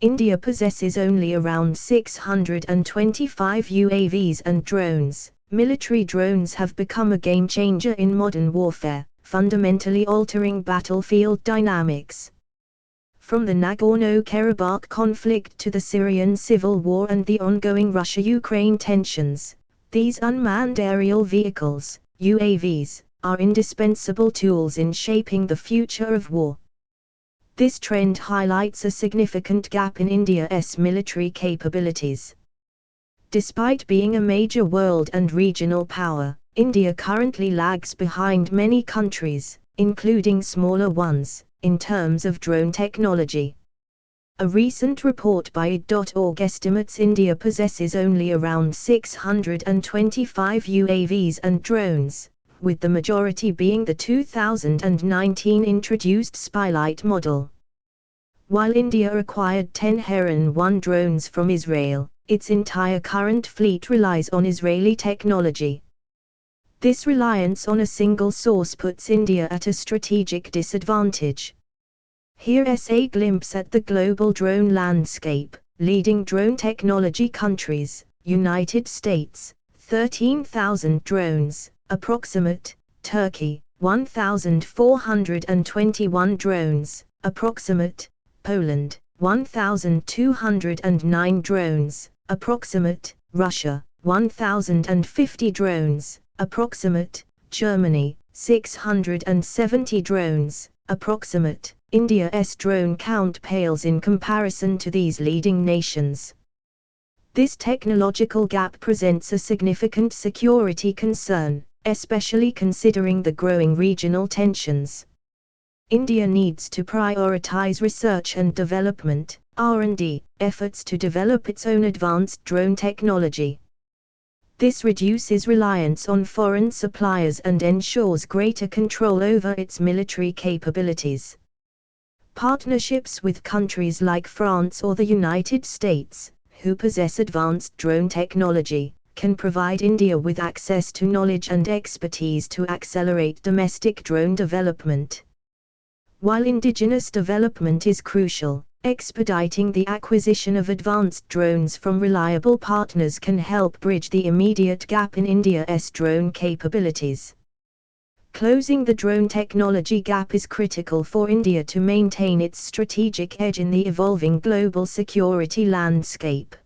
India possesses only around 625 UAVs and drones. Military drones have become a game changer in modern warfare, fundamentally altering battlefield dynamics. From the Nagorno-Karabakh conflict to the Syrian Civil War and the ongoing Russia-Ukraine tensions, these unmanned aerial vehicles, UAVs, are indispensable tools in shaping the future of war. This trend highlights a significant gap in India's military capabilities. Despite being a major world and regional power, India currently lags behind many countries, including smaller ones, in terms of drone technology. A recent report by id.org estimates India possesses only around 625 UAVs and drones, with the majority being the 2019 introduced Spylite model. While India acquired 10 Heron 1 drones from Israel, its entire current fleet relies on Israeli technology. This reliance on a single source puts India at a strategic disadvantage. Here's a glimpse at the global drone landscape. Leading drone technology countries: United States, 13,000 drones, approximate; Turkey, 1,421 drones, approximate; Poland, 1,209 drones, approximate; Russia, 1,050 drones, approximate; Germany, 670 drones, approximate. India's drone count pales in comparison to these leading nations. This technological gap presents a significant security concern, especially considering the growing regional tensions. India needs to prioritize research and development (R&D) efforts to develop its own advanced drone technology. This reduces reliance on foreign suppliers and ensures greater control over its military capabilities. Partnerships with countries like France or the United States, who possess advanced drone technology, can provide India with access to knowledge and expertise to accelerate domestic drone development. While indigenous development is crucial, expediting the acquisition of advanced drones from reliable partners can help bridge the immediate gap in India's drone capabilities. Closing the drone technology gap is critical for India to maintain its strategic edge in the evolving global security landscape.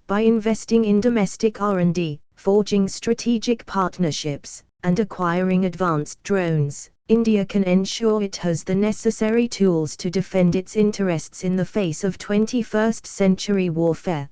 By investing in domestic R&D, forging strategic partnerships, and acquiring advanced drones, India can ensure it has the necessary tools to defend its interests in the face of 21st-century warfare.